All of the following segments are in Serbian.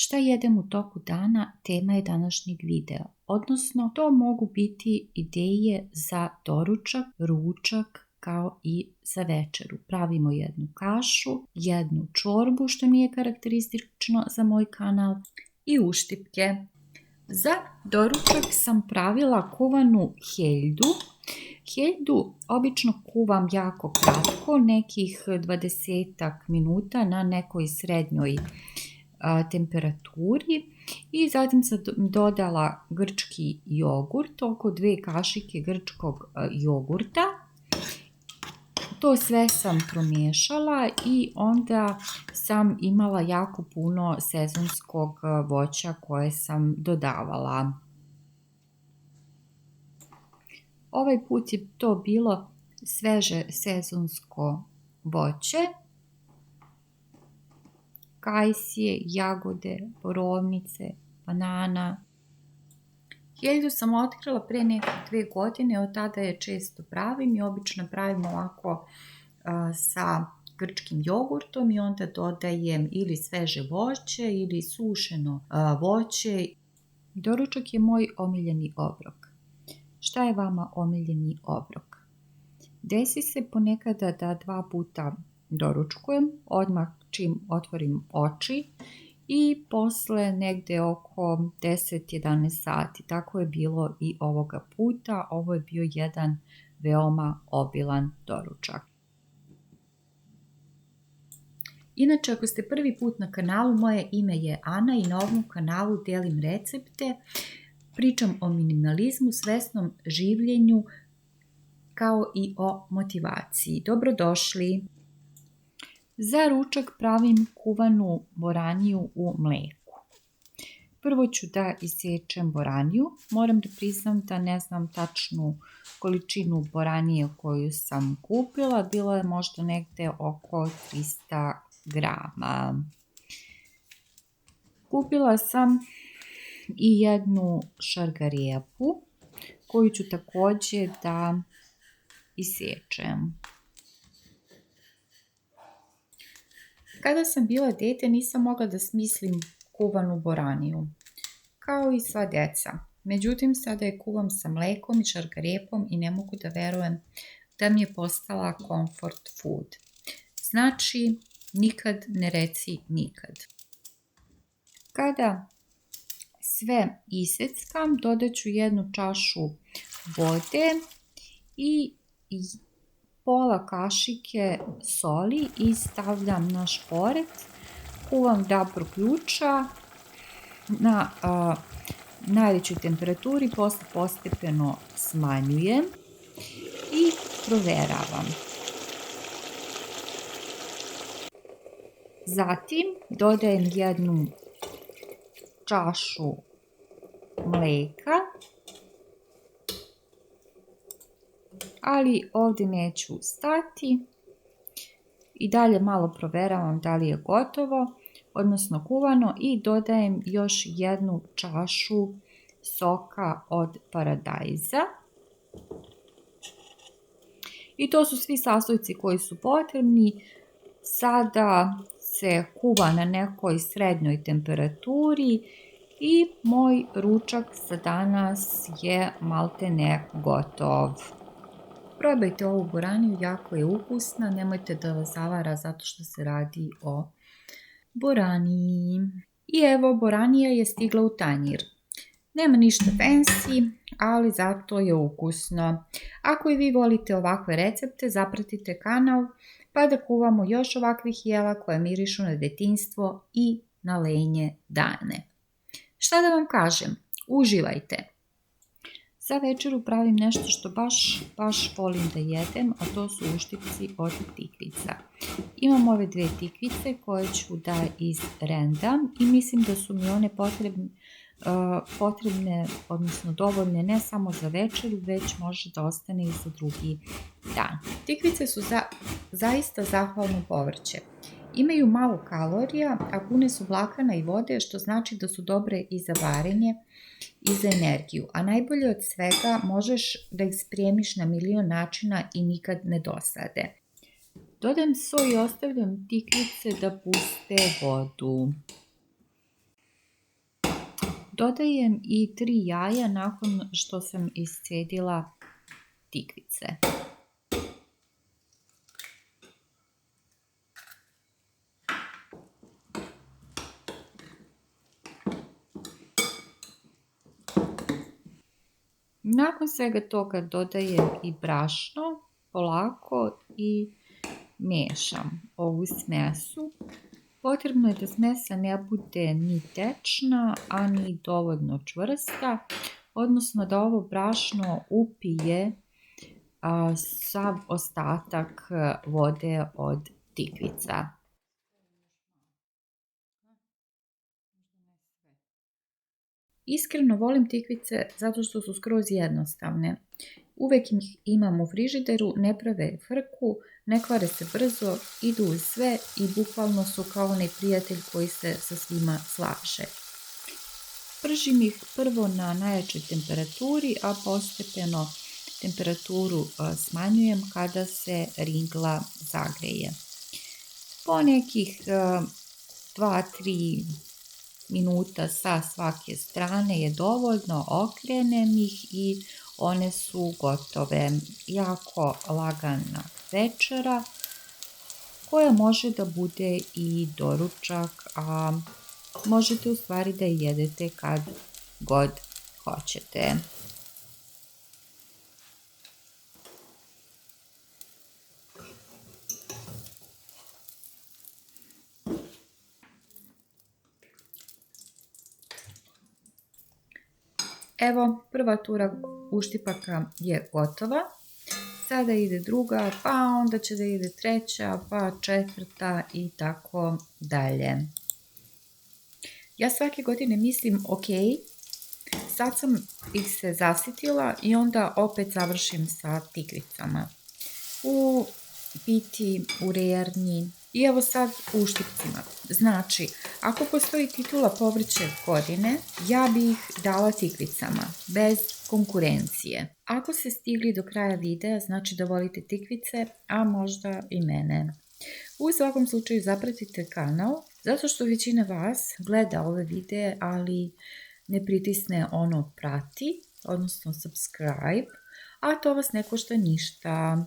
Šta jedem u toku dana, tema je današnjeg videa. Odnosno, to mogu biti ideje za doručak, ručak, kao i za večeru. Pravimo jednu kašu, jednu čorbu, što mi je karakteristično za moj kanal, i uštipke. Za doručak sam pravila kuvanu heljdu. Heljdu obično kuvam jako kratko, nekih 20 minuta na nekoj srednjoj temperaturi, i zatim sam dodala grčki jogurt, oko 2 kašike grčkog jogurta. To sve sam promiješala i onda sam imala jako puno sezonskog voća koje sam dodavala. Ovaj put je to bilo sveže sezonsko voće, kajsije, jagode, borovnice, banana. Heljdu sam otkrila pre neke 2 godine, od tada je često pravim i obično pravim ovako sa grčkim jogurtom i onda dodajem ili sveže voće ili sušeno voće. Doručak je moj omiljeni obrok. Šta je vama omiljeni obrok? Desi se ponekada da 2 puta doručkujem, odmah čim otvorim oči i posle negde oko 10-11 sati. Tako je bilo i ovoga puta. Ovo je bio jedan veoma obilan doručak. Inače, ako ste prvi put na kanalu, moje ime je Ana i na ovom kanalu delim recepte, pričam o minimalizmu, svesnom življenju, kao i o motivaciji. Dobrodošli! Za ručak pravim kuvanu boraniju u mleku. Prvo ću da isječem boraniju. Moram da priznam da ne znam tačnu količinu boranije koju sam kupila. Bilo je možda negde oko 300 grama. Kupila sam i jednu šargarepu koju ću takođe da isječem. Kada sam bila dete nisam mogla da smislim kuvanu boraniju, kao i sva deca. Međutim, sada je kuvam sa mlekom i šargarepom i ne mogu da verujem da mi je postala comfort food. Znači, nikad ne reci nikad. Kada sve iseckam, dodat ću 1 čašu vode i pola kašike soli i stavljam na šporet. Kuvam da proključa na najvećoj temperaturi, posle postepeno smanjujem i proveravam. Zatim dodajem 1 čašu mleka, ali ovdje neću stati i dalje malo proveravam da li je gotovo, odnosno kuvano, i dodajem još 1 čašu soka od paradajza. I to su svi sastojci koji su potrebni. Sada se kuva na nekoj srednjoj temperaturi i moj ručak za danas je maltene gotov. Probajte ovu boraniju, jako je ukusna, nemojte da vas zavara zato što se radi o boraniji. I evo, boranija je stigla u tanjir. Nema ništa fancy, ali zato je ukusno. Ako i vi volite ovakve recepte, zapratite kanal pa da kuvamo još ovakvih jela koje mirišu na detinjstvo i na lenje dane. Šta da vam kažem? Uživajte! Za večeru pravim nešto što baš volim da jedem, a to su uštipci od tikvica. Imam ove 2 tikvice koje ću da izrendam i mislim da su mi one potrebne, odnosno dovoljne ne samo za večeru, već može da ostane i za drugi dan. Tikvice su zaista zahvalno povrće. Imaju malo kalorija, a pune su vlakana i vode, što znači da su dobre i za varenje i za energiju. A najbolje od svega, možeš da ih spremiš na milion načina i nikad ne dosade. Dodajem so i ostavljam tikvice da puste vodu. Dodajem i 3 jaja nakon što sam iscedila tikvice. Nakon svega toga dodajem i brašno polako i miješam ovu smesu. Potrebno je da smesa ne bude ni tečna, a ni dovoljno čvrsta, odnosno da ovo brašno upije sav ostatak vode od tikvica. Iskreno volim tikvice zato što su skroz jednostavne. Uvek ih imam u frižideru, ne prave frku, ne kvare se brzo, idu u sve i bukvalno su kao onaj prijatelj koji se sa svima slaže. Pržim ih prvo na najjačoj temperaturi, a postepeno temperaturu smanjujem kada se ringla zagreje. Po nekih 2-3 minuta sa svake strane je dovoljno, okrenem ih i one su gotove. Jako lagana večera koja može da bude i doručak, a možete u stvari da je jedete kad god hoćete. Evo, prva tura uštipaka je gotova. Sada ide druga, pa onda će da ide treća, pa četvrta i tako dalje. Ja svake godine mislim, ok, sad sam ih se zasitila i onda opet završim sa tikvicama. U biti, u rerni i evo sad u uštipcima. Znači, ako postoji titula povrće godine, ja bih dala tikvicama, bez konkurencije. Ako ste stigli do kraja videa, znači da volite tikvice, a možda i mene. U svakom slučaju zapratite kanal, zato što većina vas gleda ove videe, ali ne pritisne ono prati, odnosno subscribe, a to vas ne košta ništa.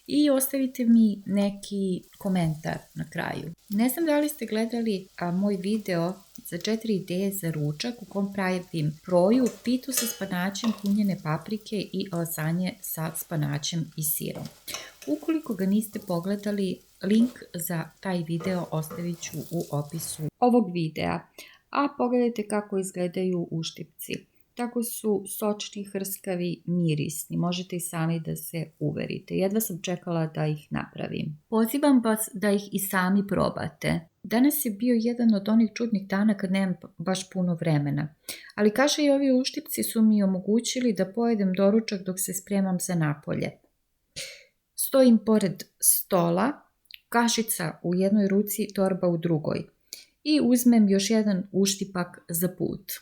I ostavite mi neki komentar na kraju. Ne znam da li ste gledali moj video za 4 ideje za ručak u kom pravim proju, pitu sa spanaćem, punjene paprike i lazanje sa spanaćem i sirom. Ukoliko ga niste pogledali, link za taj video ostavit ću u opisu ovog videa. A pogledajte kako izgledaju uštipci. Tako su sočni, hrskavi, mirisni. Možete i sami da se uverite. Jedva sam čekala da ih napravim. Pozivam vas da ih i sami probate. Danas je bio jedan od onih čudnih dana kad nemam baš puno vremena. Ali kaša i ovi uštipci su mi omogućili da pojedem doručak dok se spremam za napolje. Stojim pored stola, kašica u jednoj ruci, torba u drugoj. I uzmem još jedan uštipak za put.